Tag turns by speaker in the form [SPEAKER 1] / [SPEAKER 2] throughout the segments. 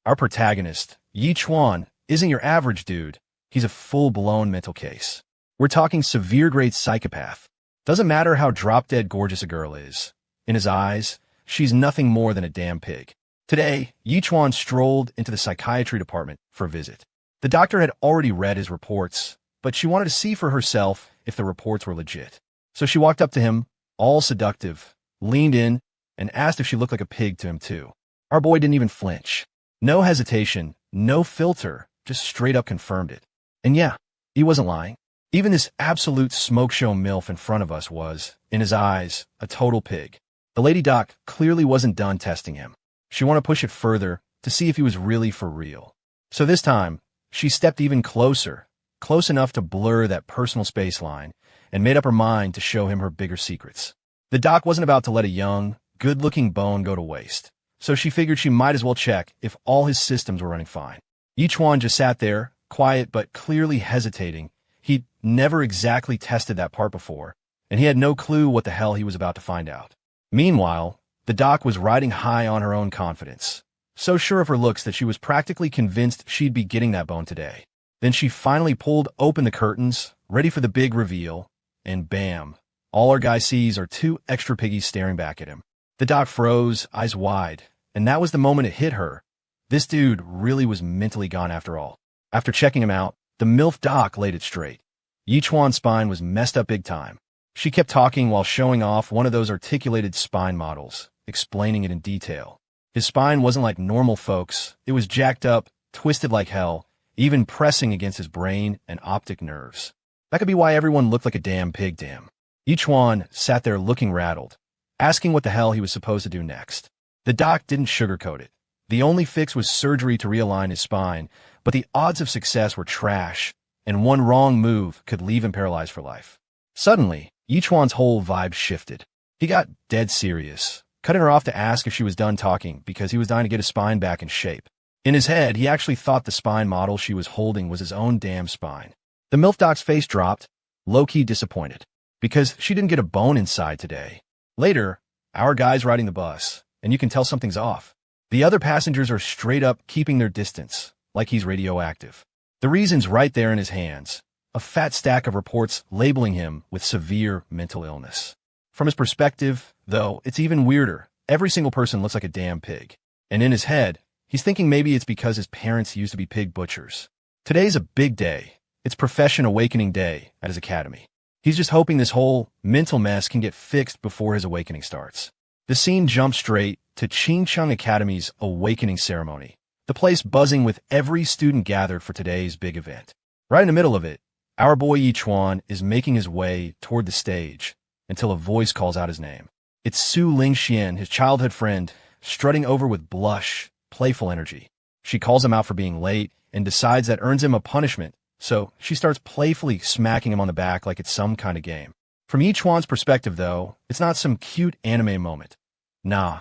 [SPEAKER 1] Our protagonist, Yi Chuan, isn't your average dude. He's a full-blown mental case. We're talking severe-grade psychopath. Doesn't matter how drop-dead gorgeous a girl is. In his eyes, she's nothing more than a damn pig. Today, Yi Chuan strolled into the psychiatry department for a visit. The doctor had already read his reports, but she wanted to see for herself if the reports were legit. So she walked up to him, all seductive, leaned in, and asked if she looked like a pig to him too. Our boy didn't even flinch. No hesitation, no filter, just straight up confirmed it. And yeah, he wasn't lying. Even this absolute smoke show MILF in front of us was, in his eyes, a total pig. The lady doc clearly wasn't done testing him. She wanted to push it further to see if he was really for real. So this time, she stepped even closer, close enough to blur that personal space line, and made up her mind to show him her bigger secrets. The doc wasn't about to let a young, good-looking bone go to waste, so she figured she might as well check if all his systems were running fine. Yi Chuan just sat there, quiet but clearly hesitating. He'd never exactly tested that part before, and he had no clue what the hell he was about to find out. Meanwhile, the doc was riding high on her own confidence, so sure of her looks that she was practically convinced she'd be getting that bone today. Then she finally pulled open the curtains, ready for the big reveal, and bam, all our guy sees are two extra piggies staring back at him. The doc froze, eyes wide, and that was the moment it hit her. This dude really was mentally gone after all. After checking him out, the MILF doc laid it straight. Yi Chuan's spine was messed up big time. She kept talking while showing off one of those articulated spine models, explaining it in detail. His spine wasn't like normal folks. It was jacked up, twisted like hell, even pressing against his brain and optic nerves. That could be why everyone looked like a damn pig to him. Yi Chuan sat there looking rattled, asking what the hell he was supposed to do next. The doc didn't sugarcoat it. The only fix was surgery to realign his spine, but the odds of success were trash, and one wrong move could leave him paralyzed for life. Suddenly, Yi Chuan's whole vibe shifted. He got dead serious, cutting her off to ask if she was done talking because he was dying to get his spine back in shape. In his head, he actually thought the spine model she was holding was his own damn spine. The MILF doc's face dropped, low-key disappointed, because she didn't get a bone inside today. Later, our guy's riding the bus, and you can tell something's off. The other passengers are straight up keeping their distance, like he's radioactive. The reason's right there in his hands, a fat stack of reports labeling him with severe mental illness. From his perspective, though, it's even weirder. Every single person looks like a damn pig. And in his head, he's thinking maybe it's because his parents used to be pig butchers. Today's a big day. It's Profession Awakening Day at his academy. He's just hoping this whole mental mess can get fixed before his awakening starts. The scene jumps straight to Chingcheng Academy's awakening ceremony, the place buzzing with every student gathered for today's big event. Right in the middle of it, our boy Yi Chuan is making his way toward the stage until a voice calls out his name. It's Su Lingxian, his childhood friend, strutting over with blush, playful energy. She calls him out for being late and decides that earns him a punishment, so she starts playfully smacking him on the back like it's some kind of game. From Yi Chuan's perspective, though, it's not some cute anime moment. Nah,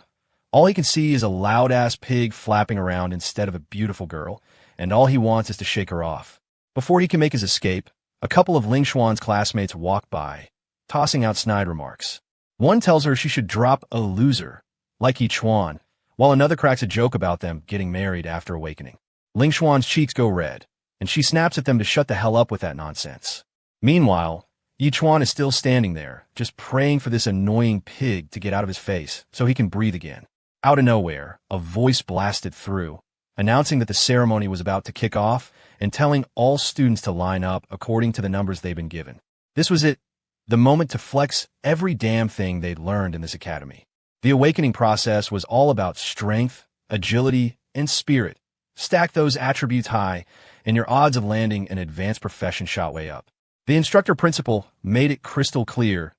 [SPEAKER 1] all he can see is a loud-ass pig flapping around instead of a beautiful girl, and all he wants is to shake her off. Before he can make his escape, a couple of Ling Xuan's classmates walk by, tossing out snide remarks. One tells her she should drop a loser, like Yi Chuan, while another cracks a joke about them getting married after awakening. Ling Xuan's cheeks go red, and she snaps at them to shut the hell up with that nonsense. Meanwhile, Yi Chuan is still standing there, just praying for this annoying pig to get out of his face so he can breathe again. Out of nowhere, a voice blasted through, announcing that the ceremony was about to kick off and telling all students to line up according to the numbers they've been given. This was it, the moment to flex every damn thing they'd learned in this academy. The awakening process was all about strength, agility, and spirit. Stack those attributes high, and your odds of landing an advanced profession shot way up. The instructor principal made it crystal clear.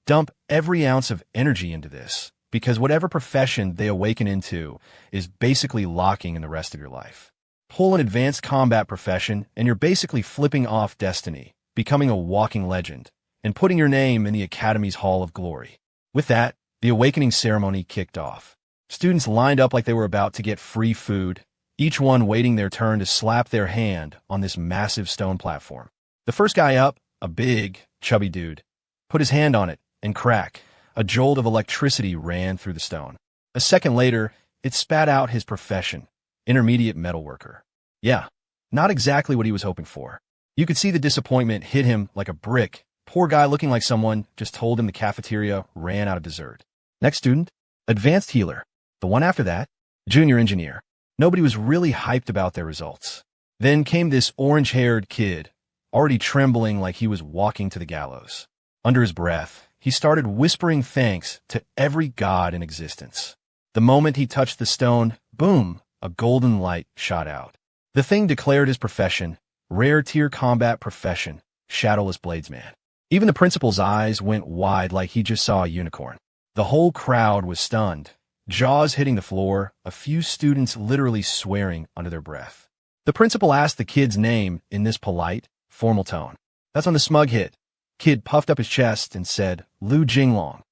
[SPEAKER 1] Dump every ounce of energy into this, because whatever profession they awaken into is basically locking in the rest of your life. Pull an advanced combat profession, and you're basically flipping off destiny, becoming a walking legend, and putting your name in the Academy's Hall of Glory. With that, the awakening ceremony kicked off. Students lined up like they were about to get free food, each one waiting their turn to slap their hand on this massive stone platform. The first guy up, a big, chubby dude, put his hand on it, and crack, a jolt of electricity ran through the stone. A second later, it spat out his profession, intermediate metalworker. Yeah, not exactly what he was hoping for. You could see the disappointment hit him like a brick. Poor guy looking like someone just told him the cafeteria ran out of dessert. Next student, advanced healer. The one after that, junior engineer. Nobody was really hyped about their results. Then came this orange-haired kid, already trembling like he was walking to the gallows. Under his breath, he started whispering thanks to every god in existence. The moment he touched the stone, boom, a golden light shot out. The thing declared his profession, rare tier combat profession, Shadowless Bladesman. Even the principal's eyes went wide like he just saw a unicorn. The whole crowd was stunned, jaws hitting the floor, a few students literally swearing under their breath. The principal asked the kid's name in this polite, formal tone. That's when the smug hit. Kid puffed up his chest and said, Lu Jinglong.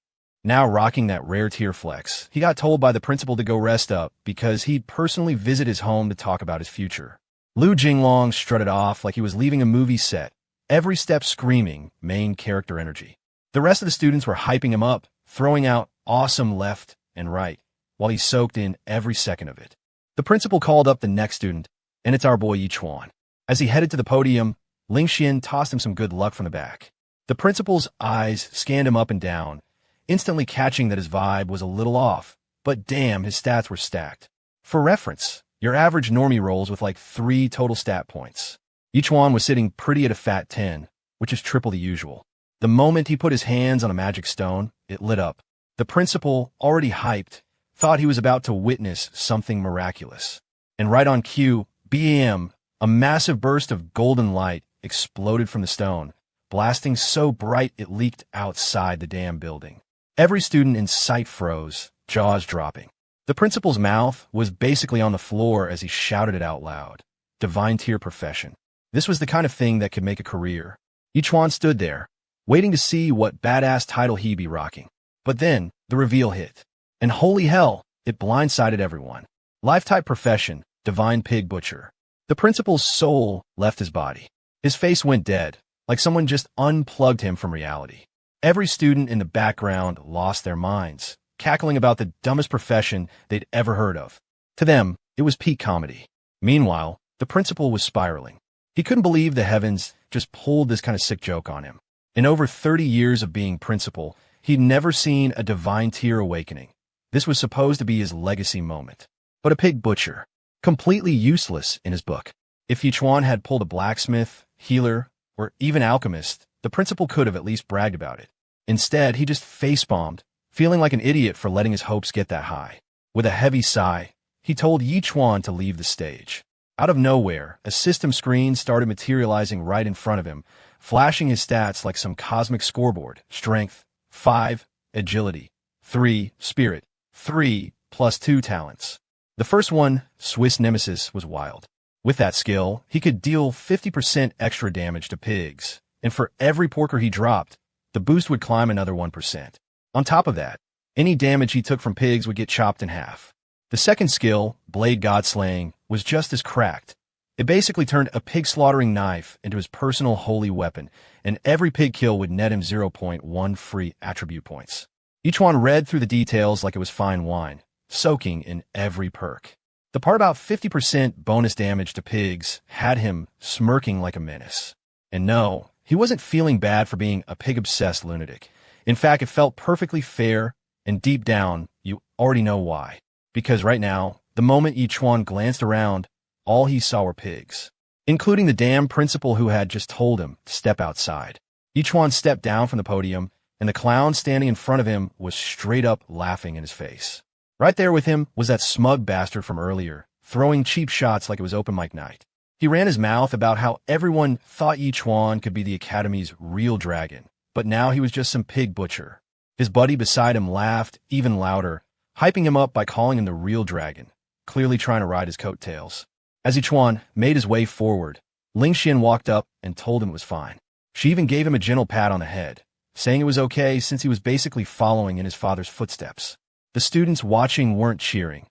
[SPEAKER 1] Now rocking that rare tier flex, he got told by the principal to go rest up because he'd personally visit his home to talk about his future. Lu Jinglong strutted off like he was leaving a movie set, every step screaming main character energy. The rest of the students were hyping him up, throwing out awesome left and right, while he soaked in every second of it. The principal called up the next student, and it's our boy Yi Chuan. As he headed to the podium, Ling Xian tossed him some good luck from the back. The principal's eyes scanned him up and down, instantly catching that his vibe was a little off, but damn, his stats were stacked. For reference, your average normie rolls with like 3 total stat points. Yi Chuan was sitting pretty at a fat 10, which is triple the usual. The moment he put his hands on a magic stone, it lit up. The principal, already hyped, thought he was about to witness something miraculous. And right on cue, BAM, a massive burst of golden light exploded from the stone, blasting so bright it leaked outside the damn building. Every student in sight froze, jaws dropping. The principal's mouth was basically on the floor as he shouted it out loud. Divine tier profession. This was the kind of thing that could make a career. Yi Chuan stood there, waiting to see what badass title he'd be rocking. But then, the reveal hit. And holy hell, it blindsided everyone. Life-type profession, Divine Pig Butcher. The principal's soul left his body. His face went dead, like someone just unplugged him from reality. Every student in the background lost their minds, cackling about the dumbest profession they'd ever heard of. To them, it was peak comedy. Meanwhile, the principal was spiraling. He couldn't believe the heavens just pulled this kind of sick joke on him. In over 30 years of being principal, he'd never seen a divine tier awakening. This was supposed to be his legacy moment. But a pig butcher, completely useless in his book. If Yi Chuan had pulled a blacksmith, healer, or even alchemist, the principal could have at least bragged about it. Instead, he just face-bombed, feeling like an idiot for letting his hopes get that high. With a heavy sigh, he told Yi Chuan to leave the stage. Out of nowhere, a system screen started materializing right in front of him, flashing his stats like some cosmic scoreboard. Strength, 5, agility, 3, spirit, 3, +2 talents. The first one, Swiss Nemesis, was wild. With that skill, he could deal 50% extra damage to pigs, and for every porker he dropped, the boost would climb another 1%. On top of that, any damage he took from pigs would get chopped in half. The second skill, Blade Godslaying, was just as cracked. It basically turned a pig-slaughtering knife into his personal holy weapon, and every pig kill would net him 0.1 free attribute points. Each one read through the details like it was fine wine, soaking in every perk. The part about 50% bonus damage to pigs had him smirking like a menace. And no, he wasn't feeling bad for being a pig-obsessed lunatic. In fact, it felt perfectly fair, and deep down, you already know why. Because right now, the moment Yi Chuan glanced around, all he saw were pigs, including the damn principal who had just told him to step outside. Yi Chuan stepped down from the podium, and the clown standing in front of him was straight up laughing in his face. Right there with him was that smug bastard from earlier, throwing cheap shots like it was open mic night. He ran his mouth about how everyone thought Yi Chuan could be the Academy's real dragon, but now he was just some pig butcher. His buddy beside him laughed even louder, hyping him up by calling him the real dragon, clearly trying to ride his coattails. As Yi Chuan made his way forward, Ling Xian walked up and told him it was fine. She even gave him a gentle pat on the head, saying it was okay since he was basically following in his father's footsteps. The students watching weren't cheering.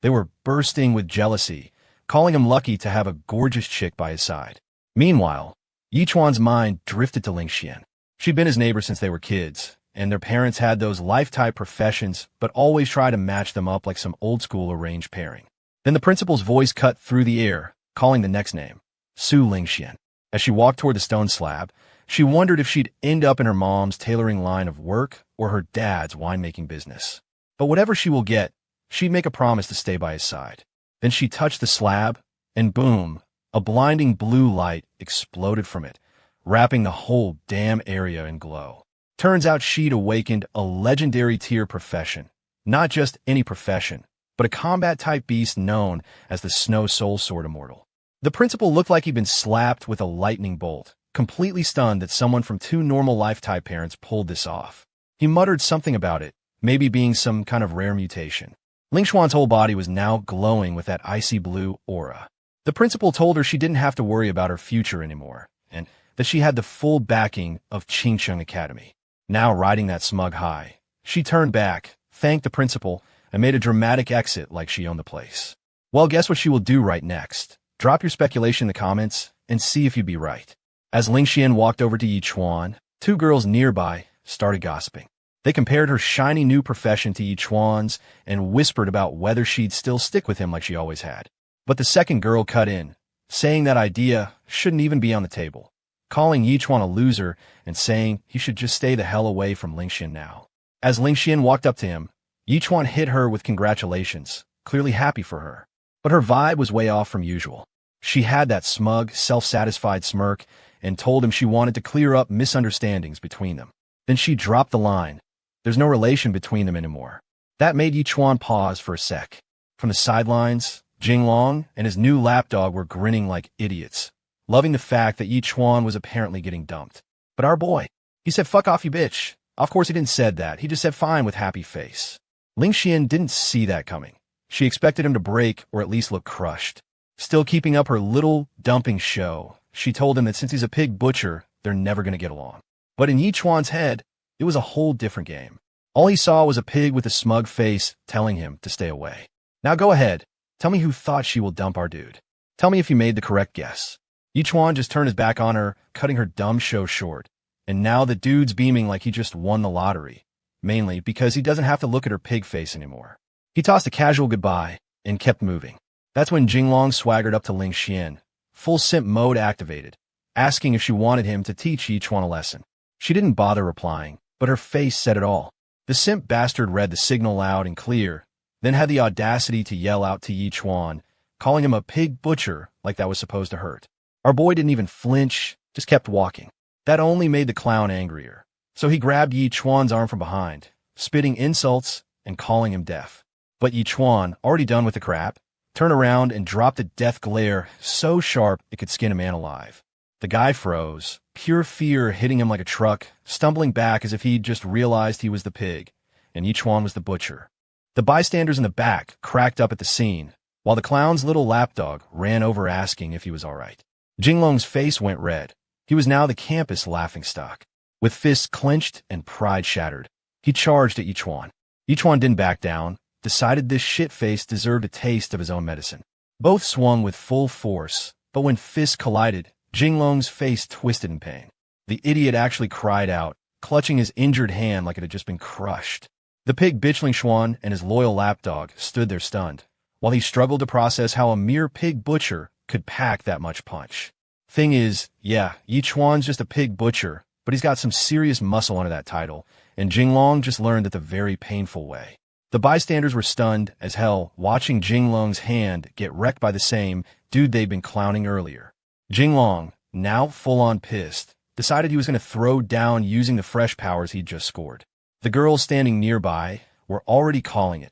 [SPEAKER 1] They were bursting with jealousy, calling him lucky to have a gorgeous chick by his side. Meanwhile, Yi Chuan's mind drifted to Ling Xian. She'd been his neighbor since they were kids, and their parents had those life-type professions but always tried to match them up like some old-school arranged pairing. Then the principal's voice cut through the air, calling the next name, Su Lingxian. As she walked toward the stone slab, she wondered if she'd end up in her mom's tailoring line of work or her dad's winemaking business. But whatever she will get, she'd make a promise to stay by his side. Then she touched the slab, and boom, a blinding blue light exploded from it, wrapping the whole damn area in glow. Turns out she'd awakened a legendary tier profession. Not just any profession, but a combat-type beast known as the Snow Soul Sword Immortal. The principal looked like he'd been slapped with a lightning bolt, completely stunned that someone from two normal life-type parents pulled this off. He muttered something about it, maybe being some kind of rare mutation. Lingxuan's whole body was now glowing with that icy blue aura. The principal told her she didn't have to worry about her future anymore, and that she had the full backing of Qingsheng Academy. Now riding that smug high, she turned back, thanked the principal, and made a dramatic exit like she owned the place. Well, guess what she will do right next? Drop your speculation in the comments and see if you'd be right. As Lingxian walked over to Yichuan, two girls nearby started gossiping. They compared her shiny new profession to Yichuan's and whispered about whether she'd still stick with him like she always had. But the second girl cut in, saying that idea shouldn't even be on the table, calling Yichuan a loser and saying he should just stay the hell away from Lingxian now. As Lingxian walked up to him, Yichuan hit her with congratulations, clearly happy for her. But her vibe was way off from usual. She had that smug, self-satisfied smirk and told him she wanted to clear up misunderstandings between them. Then she dropped the line. There's no relation between them anymore. That made Yichuan pause for a sec. From the sidelines, Jinglong and his new lapdog were grinning like idiots, loving the fact that Yichuan was apparently getting dumped. But our boy, he said, "Fuck off, you bitch." Of course he didn't said that, he just said fine with happy face. Lingxian didn't see that coming. She expected him to break or at least look crushed. Still keeping up her little dumping show, she told him that since he's a pig butcher, they're never going to get along. But in Yichuan's head, it was a whole different game. All he saw was a pig with a smug face telling him to stay away. Now go ahead, tell me who thought she will dump our dude. Tell me if you made the correct guess. Yichuan just turned his back on her, cutting her dumb show short. And now the dude's beaming like he just won the lottery, mainly because he doesn't have to look at her pig face anymore. He tossed a casual goodbye and kept moving. That's when Jinglong swaggered up to Lingxian, full simp mode activated, asking if she wanted him to teach Yichuan a lesson. She didn't bother replying, but her face said it all. The simp bastard read the signal loud and clear, then had the audacity to yell out to Yichuan, calling him a pig butcher like that was supposed to hurt. Our boy didn't even flinch, just kept walking. That only made the clown angrier. So he grabbed Yichuan's arm from behind, spitting insults and calling him deaf. But Yichuan, already done with the crap, turned around and dropped a death glare so sharp it could skin a man alive. The guy froze, pure fear hitting him like a truck, stumbling back as if he'd just realized he was the pig, and Yichuan was the butcher. The bystanders in the back cracked up at the scene, while the clown's little lapdog ran over asking if he was all right. Jinglong's face went red. He was now the campus laughingstock. With fists clenched and pride shattered, he charged at Yichuan. Yichuan didn't back down, decided this shit-face deserved a taste of his own medicine. Both swung with full force, but when fists collided, Jinglong's face twisted in pain. The idiot actually cried out, clutching his injured hand like it had just been crushed. The pig bitchling Xuan and his loyal lapdog stood there stunned, while he struggled to process how a mere pig butcher could pack that much punch. Thing is, yeah, Yichuan's just a pig butcher, but he's got some serious muscle under that title, and Jinglong just learned it the very painful way. The bystanders were stunned as hell, watching Jinglong's hand get wrecked by the same dude they'd been clowning earlier. Jinglong, now full-on pissed, decided he was going to throw down using the fresh powers he'd just scored. The girls standing nearby were already calling it.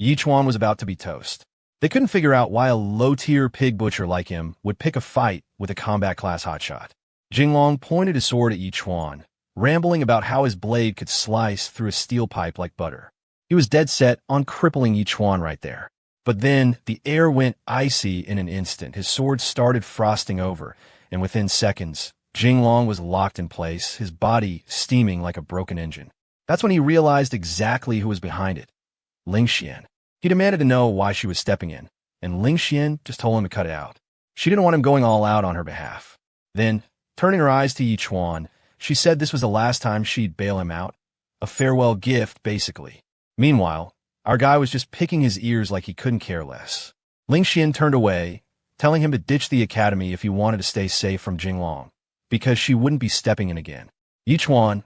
[SPEAKER 1] Yichuan was about to be toast. They couldn't figure out why a low-tier pig butcher like him would pick a fight with a combat-class hotshot. Jinglong pointed his sword at Yichuan, rambling about how his blade could slice through a steel pipe like butter. He was dead set on crippling Yichuan right there. But then the air went icy in an instant. His sword started frosting over, and within seconds, Jinglong was locked in place, his body steaming like a broken engine. That's when he realized exactly who was behind it. Lingxian. He demanded to know why she was stepping in, and Lingxian just told him to cut it out. She didn't want him going all out on her behalf. Then, turning her eyes to Yichuan, she said this was the last time she'd bail him out. A farewell gift, basically. Meanwhile, our guy was just picking his ears like he couldn't care less. Ling Xian turned away, telling him to ditch the academy if he wanted to stay safe from Jinglong, because she wouldn't be stepping in again. Yichuan,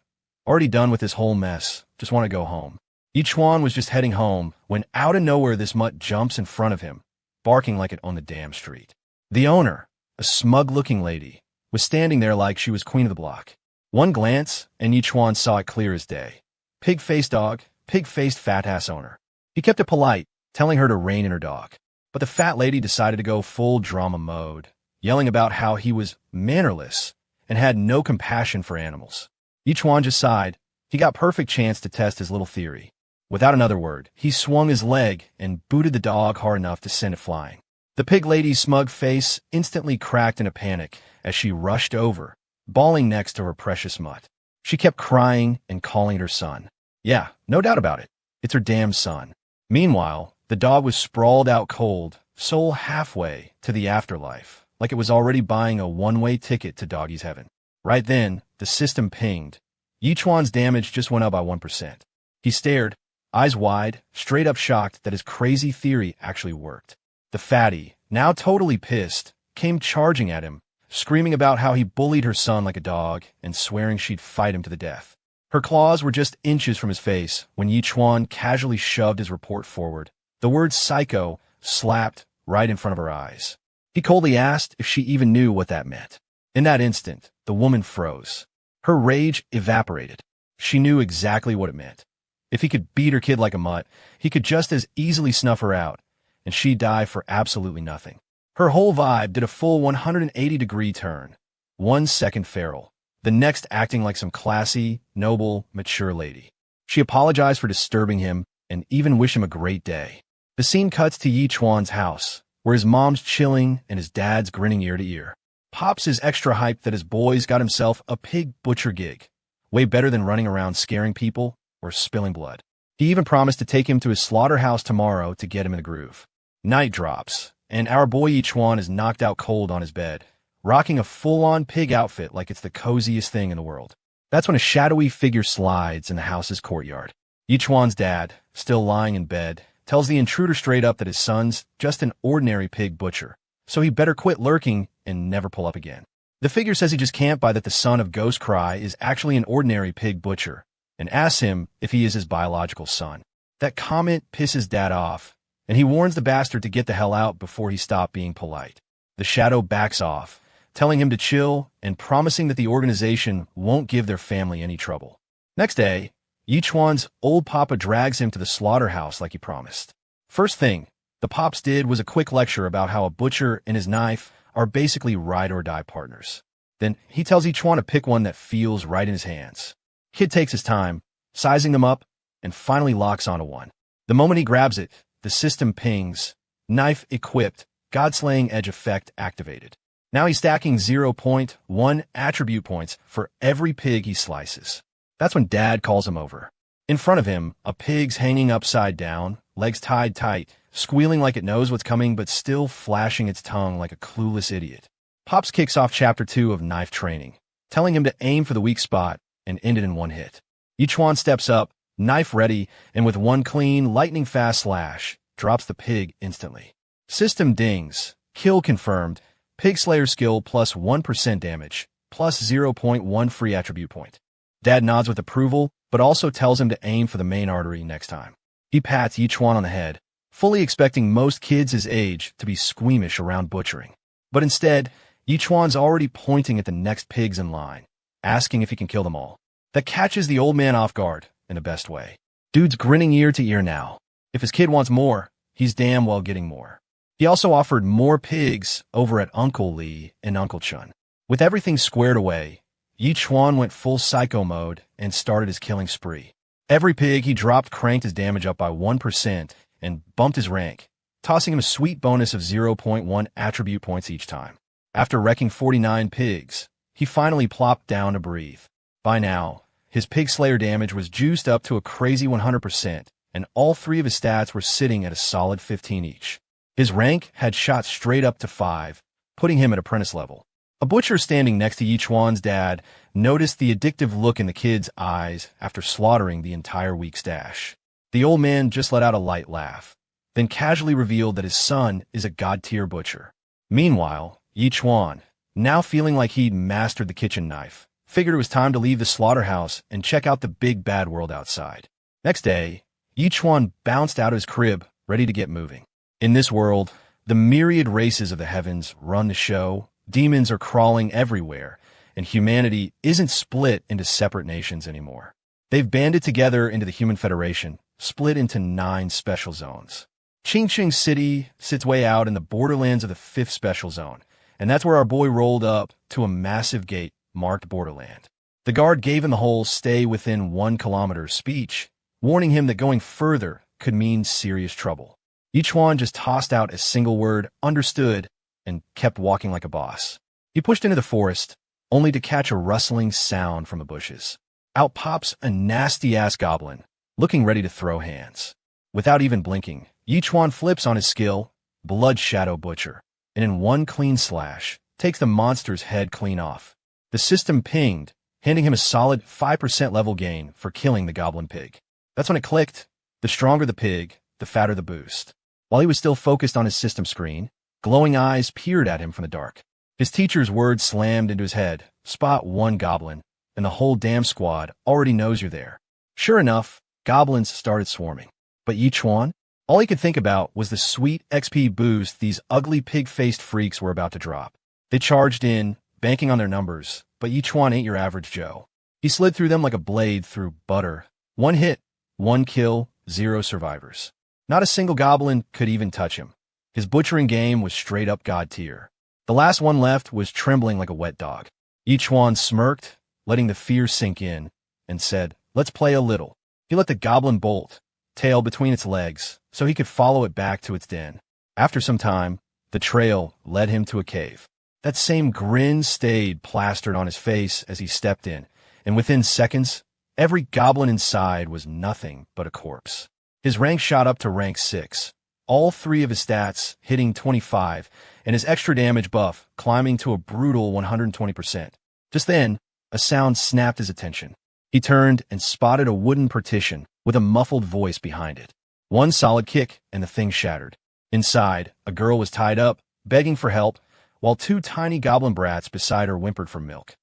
[SPEAKER 1] already done with this whole mess, just want to go home. Yichuan was just heading home when out of nowhere this mutt jumps in front of him, barking like it owned the damn street. The owner, a smug-looking lady, was standing there like she was queen of the block. One glance, and Yichuan saw it clear as day. Pig-faced dog, pig-faced fat-ass owner. He kept it polite, telling her to rein in her dog. But the fat lady decided to go full drama mode, yelling about how he was mannerless and had no compassion for animals. Yichuan just sighed. He got perfect chance to test his little theory. Without another word, he swung his leg and booted the dog hard enough to send it flying. The pig lady's smug face instantly cracked in a panic as she rushed over, bawling next to her precious mutt. She kept crying and calling it her son. Yeah, no doubt about it. It's her damn son. Meanwhile, the dog was sprawled out cold, soul halfway to the afterlife, like it was already buying a one-way ticket to doggy's heaven. Right then, the system pinged. Yichuan's damage just went up by 1%. He stared, eyes wide, straight up shocked that his crazy theory actually worked. The fatty, now totally pissed, came charging at him, screaming about how he bullied her son like a dog and swearing she'd fight him to the death. Her claws were just inches from his face when Yichuan casually shoved his report forward. The word psycho slapped right in front of her eyes. He coldly asked if she even knew what that meant. In that instant, the woman froze. Her rage evaporated. She knew exactly what it meant. If he could beat her kid like a mutt, he could just as easily snuff her out, and she'd die for absolutely nothing. Her whole vibe did a full 180-degree turn. 1 second feral, the next acting like some classy, noble, mature lady. She apologized for disturbing him and even wished him a great day. The scene cuts to Yichuan's house, where his mom's chilling and his dad's grinning ear to ear. Pops is extra hyped that his boy's got himself a pig butcher gig, way better than running around scaring people or spilling blood. He even promised to take him to his slaughterhouse tomorrow to get him in the groove. Night drops, and our boy Yichuan is knocked out cold on his bed, rocking a full-on pig outfit like it's the coziest thing in the world. That's when a shadowy figure slides in the house's courtyard. Yichuan's dad, still lying in bed, tells the intruder straight up that his son's just an ordinary pig butcher, so he better quit lurking and never pull up again. The figure says he just can't buy that the son of Ghost Cry is actually an ordinary pig butcher, and asks him if he is his biological son. That comment pisses Dad off, and he warns the bastard to get the hell out before he stopped being polite. The shadow backs off, telling him to chill and promising that the organization won't give their family any trouble. Next day, Yichuan's old papa drags him to the slaughterhouse like he promised. First thing, the pops did was a quick lecture about how a butcher and his knife are basically ride-or-die partners. Then he tells Yichuan to pick one that feels right in his hands. Kid takes his time, sizing them up, and finally locks onto one. The moment he grabs it, the system pings, knife equipped, God-slaying edge effect activated. Now he's stacking 0.1 attribute points for every pig he slices. That's when Dad calls him over. In front of him, a pig's hanging upside down, legs tied tight, squealing like it knows what's coming but still flashing its tongue like a clueless idiot. Pops kicks off Chapter 2 of knife training, telling him to aim for the weak spot and end it in one hit. Yichuan steps up, knife ready, and with one clean, lightning-fast slash, drops the pig instantly. System dings, kill confirmed, pig slayer skill plus 1% damage, plus 0.1 free attribute point. Dad nods with approval, but also tells him to aim for the main artery next time. He pats Yichuan on the head, fully expecting most kids his age to be squeamish around butchering. But instead, Yichuan's already pointing at the next pigs in line, asking if he can kill them all. That catches the old man off guard in the best way. Dude's grinning ear to ear now. If his kid wants more, he's damn well getting more. He also offered more pigs over at Uncle Lee and Uncle Chun. With everything squared away, Yichuan went full psycho mode and started his killing spree. Every pig he dropped cranked his damage up by 1% and bumped his rank, tossing him a sweet bonus of 0.1 attribute points each time. After wrecking 49 pigs, he finally plopped down to breathe. By now, his pig slayer damage was juiced up to a crazy 100%, and all three of his stats were sitting at a solid 15 each. His rank had shot straight up to 5, putting him at apprentice level. A butcher standing next to Yichuan's dad noticed the addictive look in the kid's eyes after slaughtering the entire week's stash. The old man just let out a light laugh. then casually revealed that his son is a god-tier butcher. Meanwhile, Yi Chuan, now feeling like he'd mastered the kitchen knife, figured it was time to leave the slaughterhouse and check out the big bad world outside. Next day, Yi Chuan bounced out of his crib, ready to get moving. In this world, the myriad races of the heavens run the show, demons are crawling everywhere, and humanity isn't split into separate nations anymore. They've banded together into the Human Federation, split into 9 special zones. Qingqing City sits way out in the borderlands of the 5th special zone, and that's where our boy rolled up to a massive gate marked Borderland. The guard gave him the whole "stay within 1 kilometer" speech, warning him that going further could mean serious trouble. Yi Chuan just tossed out a single word, "understood," and kept walking like a boss. He pushed into the forest, only to catch a rustling sound from the bushes. Out pops a nasty-ass goblin, looking ready to throw hands. Without even blinking, Yi Chuan flips on his skill, Blood Shadow Butcher, and in one clean slash, takes the monster's head clean off. The system pinged, handing him a solid 5% level gain for killing the goblin pig. That's when it clicked. The stronger the pig, the fatter the boost. While he was still focused on his system screen, glowing eyes peered at him from the dark. His teacher's words slammed into his head. Spot 1 goblin, and the whole damn squad already knows you're there. Sure enough, goblins started swarming. But Yi Chuan? All he could think about was the sweet XP boost these ugly pig-faced freaks were about to drop. They charged in, banking on their numbers, but Yi Chuan ain't your average Joe. He slid through them like a blade through butter. 1 hit, 1 kill, 0 survivors. Not a single goblin could even touch him. His butchering game was straight up god tier. The last one left was trembling like a wet dog. Yi Chuan smirked, letting the fear sink in, and said, "Let's play a little." He let the goblin bolt, tail between its legs, so he could follow it back to its den. After some time, the trail led him to a cave. That same grin stayed plastered on his face as he stepped in, and within seconds, every goblin inside was nothing but a corpse. His rank shot up to rank 6, all 3 of his stats hitting 25, and his extra damage buff climbing to a brutal 120%. Just then, a sound snapped his attention. He turned and spotted a wooden partition with a muffled voice behind it. One solid kick, and the thing shattered. Inside, a girl was tied up, begging for help, while 2 tiny goblin brats beside her whimpered for milk.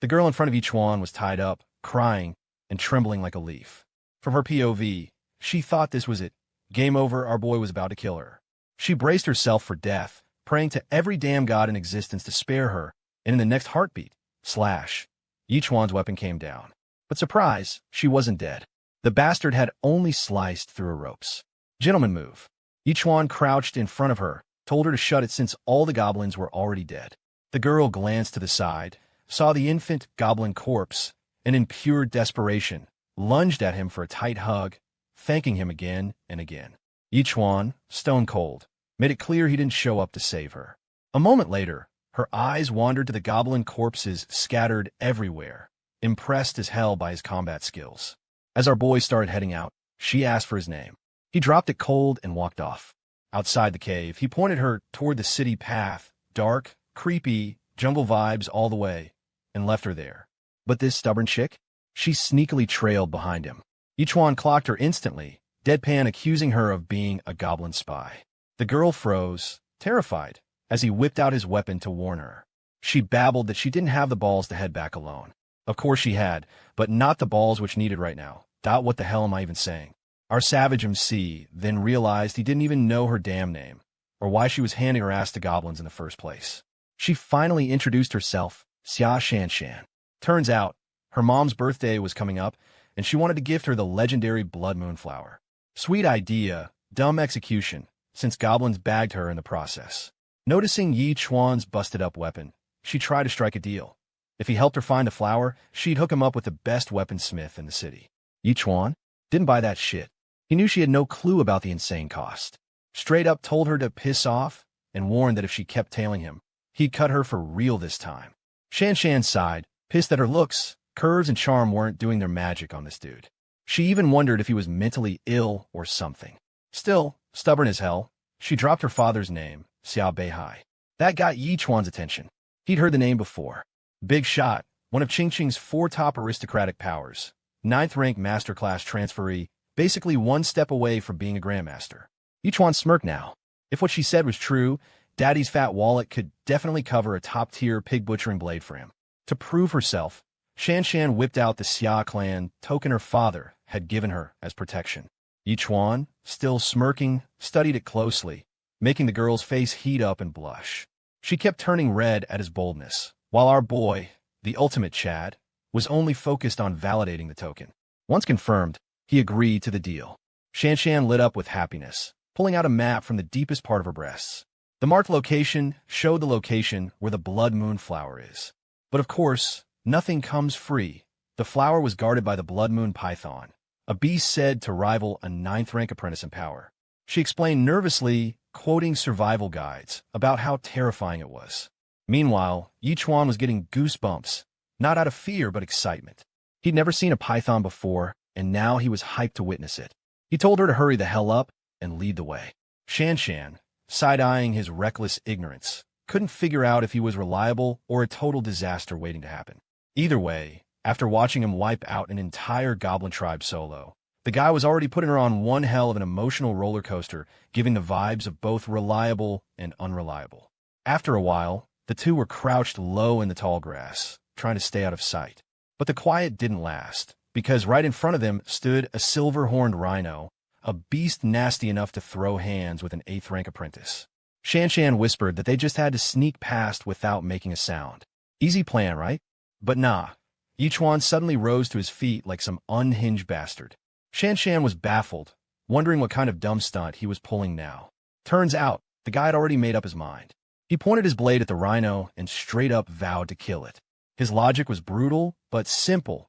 [SPEAKER 1] The girl in front of Yi Chuan was tied up, crying, and trembling like a leaf. From her POV, she thought this was it. Game over, our boy was about to kill her. She braced herself for death, praying to every damn god in existence to spare her, and in the next heartbeat, slash, Yi Chuan's weapon came down. But surprise, she wasn't dead. The bastard had only sliced through her ropes. Gentleman move. Yi Chuan crouched in front of her, told her to shut it since all the goblins were already dead. The girl glanced to the side, saw the infant goblin corpse, and in pure desperation, lunged at him for a tight hug, thanking him again and again. Yi Chuan, stone cold, made it clear he didn't show up to save her. A moment later, her eyes wandered to the goblin corpses scattered everywhere, impressed as hell by his combat skills. As our boy started heading out, she asked for his name. He dropped it cold and walked off. Outside the cave, he pointed her toward the city path, dark, creepy, jungle vibes all the way, and left her there. But this stubborn chick? She sneakily trailed behind him. Yi Chuan clocked her instantly, deadpan accusing her of being a goblin spy. The girl froze, terrified, as he whipped out his weapon to warn her. She babbled that she didn't have the balls to head back alone. Of course she had, but not the balls which needed right now. What the hell am I even saying? Our savage MC then realized he didn't even know her damn name, or why she was handing her ass to goblins in the first place. She finally introduced herself, Xia Shanshan. Turns out, her mom's birthday was coming up, and she wanted to gift her the legendary Blood Moon Flower. Sweet idea, dumb execution, since goblins bagged her in the process. Noticing Yi Chuan's busted-up weapon, she tried to strike a deal. If he helped her find the flower, she'd hook him up with the best weaponsmith in the city. Yi Chuan didn't buy that shit. He knew she had no clue about the insane cost. Straight up told her to piss off and warned that if she kept tailing him, he'd cut her for real this time. Shanshan sighed, pissed that her looks, curves, and charm weren't doing their magic on this dude. She even wondered if he was mentally ill or something. Still, stubborn as hell, she dropped her father's name, Xiao Beihai. That got Yi Chuan's attention. He'd heard the name before. Big shot, one of Qingqing's 4 top aristocratic powers. 9th rank masterclass transferee, basically 1 step away from being a grandmaster. Yichuan smirked now. If what she said was true, Daddy's fat wallet could definitely cover a top-tier pig-butchering blade for him. To prove herself, Shan Shan whipped out the Xia clan token her father had given her as protection. Yichuan, still smirking, studied it closely, making the girl's face heat up and blush. She kept turning red at his boldness, while our boy, the ultimate Chad, was only focused on validating the token. Once confirmed, he agreed to the deal. Shan Shan lit up with happiness, pulling out a map from the deepest part of her breasts. The marked location showed the location where the blood moon flower is. But of course, nothing comes free. The flower was guarded by the blood moon python, a beast said to rival a 9th-rank apprentice in power. She explained nervously, quoting survival guides about how terrifying it was. Meanwhile, Yichuan was getting goosebumps, not out of fear but excitement. He'd never seen a python before, and now he was hyped to witness it. He told her to hurry the hell up and lead the way. Shan Shan, side-eyeing his reckless ignorance, couldn't figure out if he was reliable or a total disaster waiting to happen. Either way, after watching him wipe out an entire goblin tribe solo, the guy was already putting her on one hell of an emotional roller coaster, giving the vibes of both reliable and unreliable. After a while, the two were crouched low in the tall grass, trying to stay out of sight. But the quiet didn't last, because right in front of them stood a silver-horned rhino, a beast nasty enough to throw hands with an 8th-rank apprentice. Shan Shan whispered that they just had to sneak past without making a sound. Easy plan, right? But nah. Yichuan suddenly rose to his feet like some unhinged bastard. Shan Shan was baffled, wondering what kind of dumb stunt he was pulling now. Turns out, the guy had already made up his mind. He pointed his blade at the rhino and straight up vowed to kill it. His logic was brutal, but simple.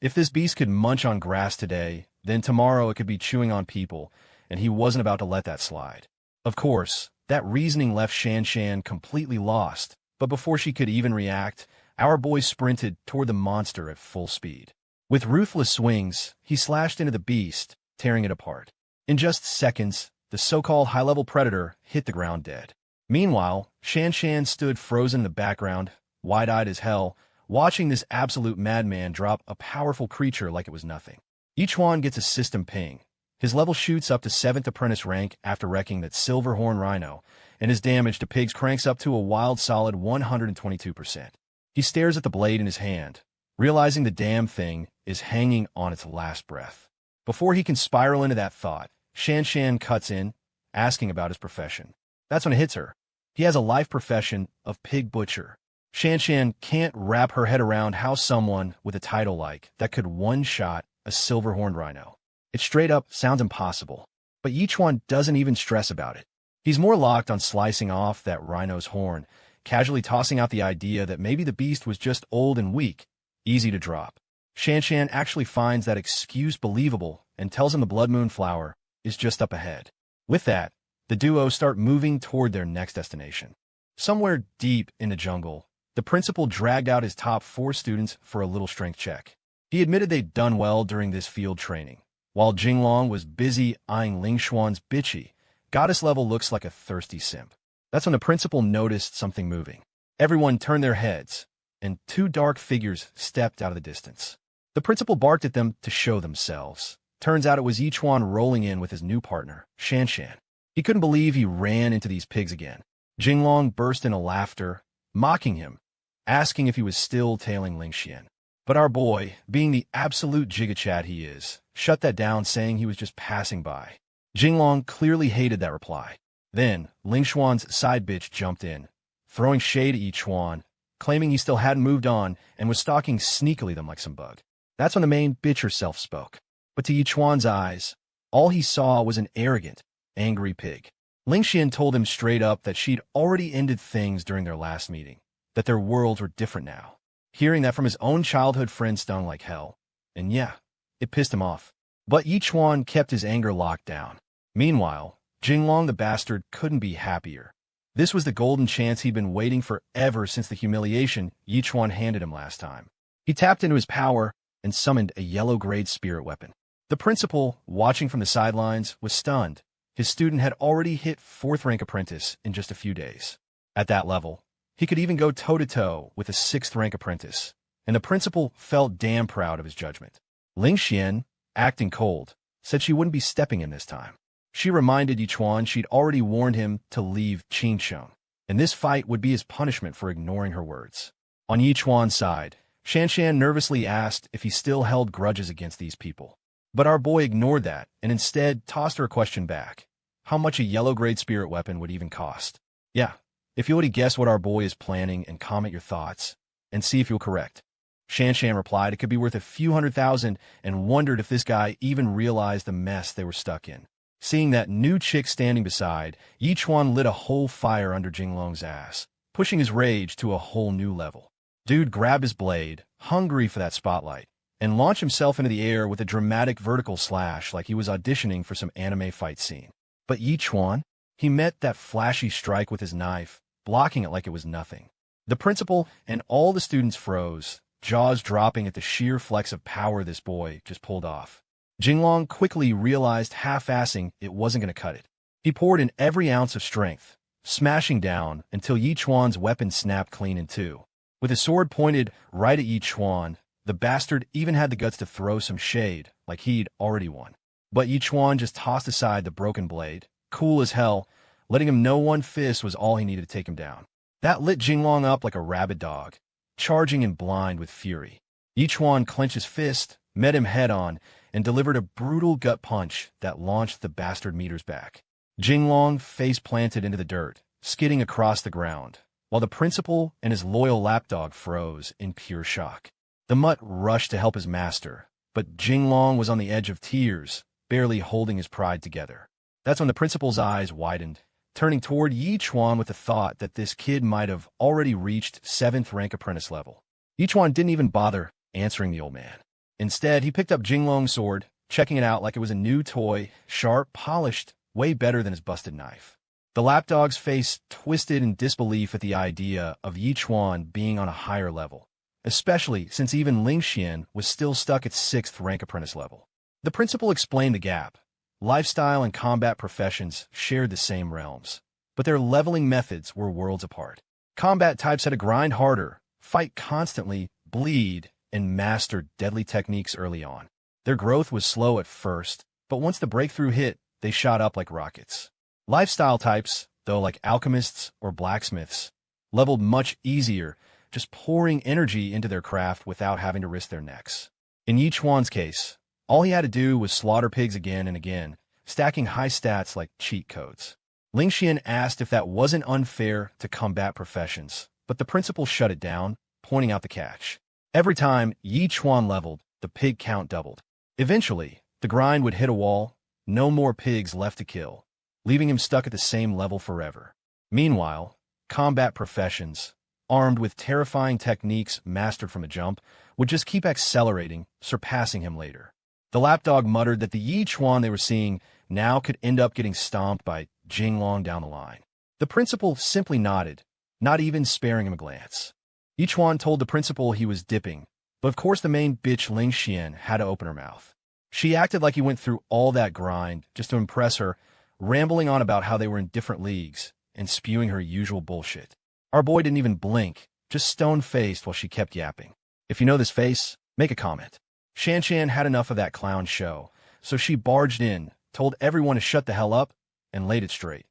[SPEAKER 1] If this beast could munch on grass today, then tomorrow it could be chewing on people, and he wasn't about to let that slide. Of course, that reasoning left Shan Shan completely lost, but before she could even react, our boy sprinted toward the monster at full speed. With ruthless swings, he slashed into the beast, tearing it apart. In just seconds, the so-called high-level predator hit the ground dead. Meanwhile, Shan Shan stood frozen in the background, wide-eyed as hell, watching this absolute madman drop a powerful creature like it was nothing. Yichuan gets a system ping. His level shoots up to 7th apprentice rank after wrecking that silver-horn rhino, and his damage to pigs cranks up to a wild solid 122%. He stares at the blade in his hand, realizing the damn thing is hanging on its last breath. Before he can spiral into that thought, Shan Shan cuts in, asking about his profession. That's when it hits her. He has a life profession of pig butcher. Shan Shan can't wrap her head around how someone with a title like that could one-shot a silver-horned rhino. It straight up sounds impossible, but Yichuan doesn't even stress about it. He's more locked on slicing off that rhino's horn, casually tossing out the idea that maybe the beast was just old and weak, easy to drop. Shan Shan actually finds that excuse believable and tells him the blood moon flower is just up ahead. With that, the duo start moving toward their next destination. Somewhere deep in the jungle, the principal dragged out his top 4 students for a little strength check. He admitted they'd done well during this field training, while Jinglong was busy eyeing Ling Xuan's bitchy, goddess level looks like a thirsty simp. That's when the principal noticed something moving. Everyone turned their heads, and 2 dark figures stepped out of the distance. The principal barked at them to show themselves. Turns out it was Yichuan rolling in with his new partner, Shan Shan. He couldn't believe he ran into these pigs again. Jinglong burst into laughter, mocking him, asking if he was still tailing Ling Xian. But our boy, being the absolute gigachad he is, shut that down, saying he was just passing by. Jinglong clearly hated that reply. Then, Ling Xuan's side bitch jumped in, throwing shade at Yichuan, claiming he still hadn't moved on and was stalking sneakily them like some bug. That's when the main bitch herself spoke. But to Yichuan's eyes, all he saw was an arrogant, angry pig. Ling Xian told him straight up that she'd already ended things during their last meeting, that their worlds were different now. Hearing that from his own childhood friend stung like hell, and yeah, it pissed him off. But Yichuan kept his anger locked down. Meanwhile, Jinglong the bastard couldn't be happier. This was the golden chance he'd been waiting for ever since the humiliation Yichuan handed him last time. He tapped into his power and summoned a yellow-grade spirit weapon. The principal, watching from the sidelines, was stunned. His student had already hit 4th rank apprentice in just a few days. At that level, he could even go toe-to-toe with a 6th rank apprentice, and the principal felt damn proud of his judgment. Ling Xian, acting cold, said she wouldn't be stepping in this time. She reminded Yichuan she'd already warned him to leave Qingsheng, and this fight would be his punishment for ignoring her words. On Yichuan's side, Shanshan nervously asked if he still held grudges against these people. But our boy ignored that and instead tossed her a question back. How much a yellow-grade spirit weapon would even cost? Yeah, if you already guess what our boy is planning and comment your thoughts, and see if you're correct. Shanshan replied it could be worth a few $100,000 and wondered if this guy even realized the mess they were stuck in. Seeing that new chick standing beside, Yichuan lit a whole fire under Jinglong's ass, pushing his rage to a whole new level. Dude grabbed his blade, hungry for that spotlight, and launched himself into the air with a dramatic vertical slash like he was auditioning for some anime fight scene. But Yichuan, he met that flashy strike with his knife, blocking it like it was nothing. The principal and all the students froze, jaws dropping at the sheer flex of power this boy just pulled off. Jinglong quickly realized half-assing it wasn't going to cut it. He poured in every ounce of strength, smashing down until Yichuan's weapon snapped clean in two. With his sword pointed right at Yichuan, the bastard even had the guts to throw some shade like he'd already won. But Yichuan just tossed aside the broken blade, cool as hell, letting him know one fist was all he needed to take him down. That lit Jinglong up like a rabid dog, charging in blind with fury. Yichuan clenched his fist, met him head-on, and delivered a brutal gut punch that launched the bastard meters back. Jinglong face-planted into the dirt, skidding across the ground, while the principal and his loyal lapdog froze in pure shock. The mutt rushed to help his master, but Jinglong was on the edge of tears, barely holding his pride together. That's when the principal's eyes widened, turning toward Yichuan with the thought that this kid might have already reached 7th rank apprentice level. Yichuan didn't even bother answering the old man. Instead, he picked up Jinglong's sword, checking it out like it was a new toy, sharp, polished, way better than his busted knife. The lapdog's face twisted in disbelief at the idea of Yichuan being on a higher level, especially since even Lingxian was still stuck at 6th rank apprentice level. The principal explained the gap. Lifestyle and combat professions shared the same realms, but their leveling methods were worlds apart. Combat types had to grind harder, fight constantly, bleed, and master deadly techniques early on. Their growth was slow at first, but once the breakthrough hit, they shot up like rockets. Lifestyle types, though, like alchemists or blacksmiths, leveled much easier, just pouring energy into their craft without having to risk their necks. In Yichuan's case, all he had to do was slaughter pigs again and again, stacking high stats like cheat codes. Lingxian asked if that wasn't unfair to combat professions, but the principal shut it down, pointing out the catch. Every time Yichuan leveled, the pig count doubled. Eventually, the grind would hit a wall, no more pigs left to kill, leaving him stuck at the same level forever. Meanwhile, combat professions, armed with terrifying techniques mastered from a jump, would just keep accelerating, surpassing him later. The lapdog muttered that the Yichuan they were seeing now could end up getting stomped by Jinglong down the line. The principal simply nodded, not even sparing him a glance. Yichuan told the principal he was dipping, but of course the main bitch Lingxian had to open her mouth. She acted like he went through all that grind just to impress her, rambling on about how they were in different leagues and spewing her usual bullshit. Our boy didn't even blink, just stone-faced while she kept yapping. If you know this face, make a comment. Shanshan had enough of that clown show, so she barged in, told everyone to shut the hell up, and laid it straight.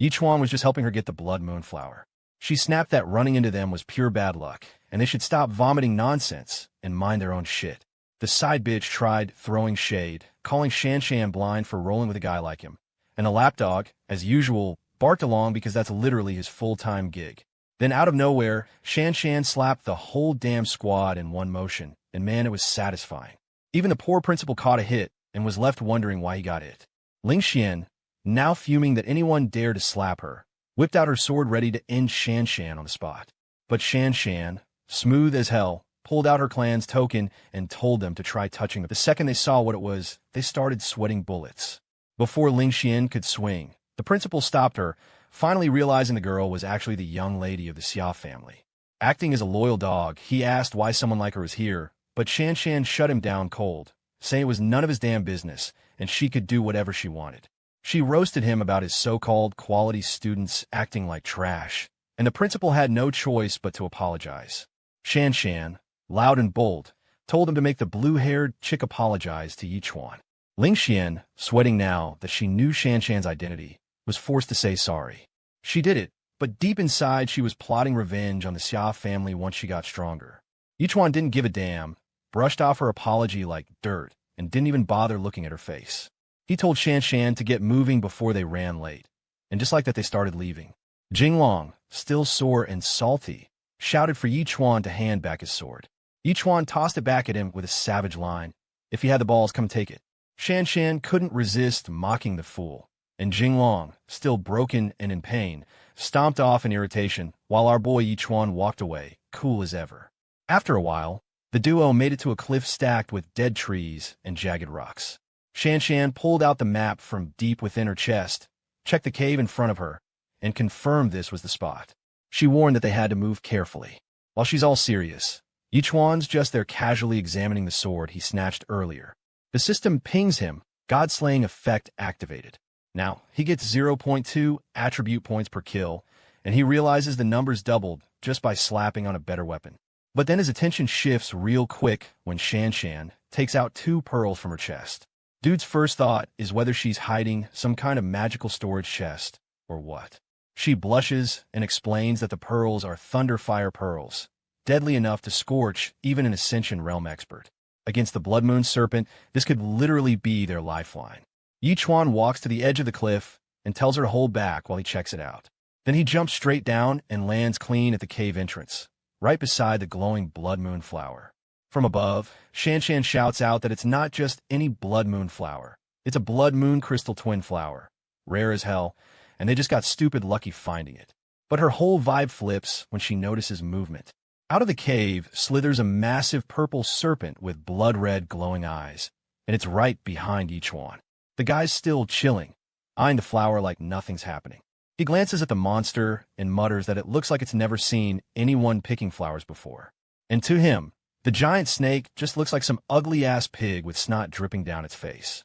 [SPEAKER 1] Yichuan was just helping her get the blood moon flower. She snapped that running into them was pure bad luck, and they should stop vomiting nonsense and mind their own shit. The side bitch tried throwing shade, calling Shanshan blind for rolling with a guy like him, and the lapdog, as usual, barked along because that's literally his full-time gig. Then out of nowhere, Shanshan slapped the whole damn squad in one motion, and man, it was satisfying. Even the poor principal caught a hit and was left wondering why he got it. Lingxian, now fuming that anyone dared to slap her, whipped out her sword ready to end Shanshan on the spot. But Shanshan, smooth as hell, pulled out her clan's token and told them to try touching it. The second they saw what it was, they started sweating bullets. Before Lingxian could swing, the principal stopped her, finally realizing the girl was actually the young lady of the Xia family. Acting as a loyal dog, he asked why someone like her was here, but Shanshan shut him down cold, saying it was none of his damn business, and she could do whatever she wanted. She roasted him about his so-called quality students acting like trash, and the principal had no choice but to apologize. Shanshan, loud and bold, told him to make the blue-haired chick apologize to Yichuan. Ling Xian, sweating now that she knew Shan Shan's identity, was forced to say sorry. She did it, but deep inside she was plotting revenge on the Xia family once she got stronger. Yichuan didn't give a damn, brushed off her apology like dirt, and didn't even bother looking at her face. He told Shan Shan to get moving before they ran late, and just like that they started leaving. Jinglong, still sore and salty, shouted for Yichuan to hand back his sword. Yichuan tossed it back at him with a savage line, "If you had the balls, come take it." Shan Shan couldn't resist mocking the fool, and Jinglong, still broken and in pain, stomped off in irritation while our boy Yichuan walked away, cool as ever. After a while, the duo made it to a cliff stacked with dead trees and jagged rocks. Shan Shan pulled out the map from deep within her chest, checked the cave in front of her, and confirmed this was the spot. She warned that they had to move carefully. While she's all serious, Yichuan's just there casually examining the sword he snatched earlier. The system pings him, God-slaying effect activated. Now, he gets 0.2 attribute points per kill, and he realizes the numbers doubled just by slapping on a better weapon. But then his attention shifts real quick when Shan Shan takes out 2 pearls from her chest. Dude's first thought is whether she's hiding some kind of magical storage chest, or what. She blushes and explains that the pearls are Thunderfire pearls, deadly enough to scorch even an Ascension Realm expert. Against the Blood Moon Serpent, this could literally be their lifeline. Yichuan walks to the edge of the cliff and tells her to hold back while he checks it out. Then he jumps straight down and lands clean at the cave entrance, right beside the glowing Blood Moon flower. From above, Shan Shan shouts out that it's not just any Blood Moon flower. It's a Blood Moon Crystal Twin flower, rare as hell, and they just got stupid lucky finding it. But her whole vibe flips when she notices movement. Out of the cave slithers a massive purple serpent with blood-red glowing eyes, and it's right behind Yichuan. The guy's still chilling, eyeing the flower like nothing's happening. He glances at the monster and mutters that it looks like it's never seen anyone picking flowers before. And to him, the giant snake just looks like some ugly-ass pig with snot dripping down its face.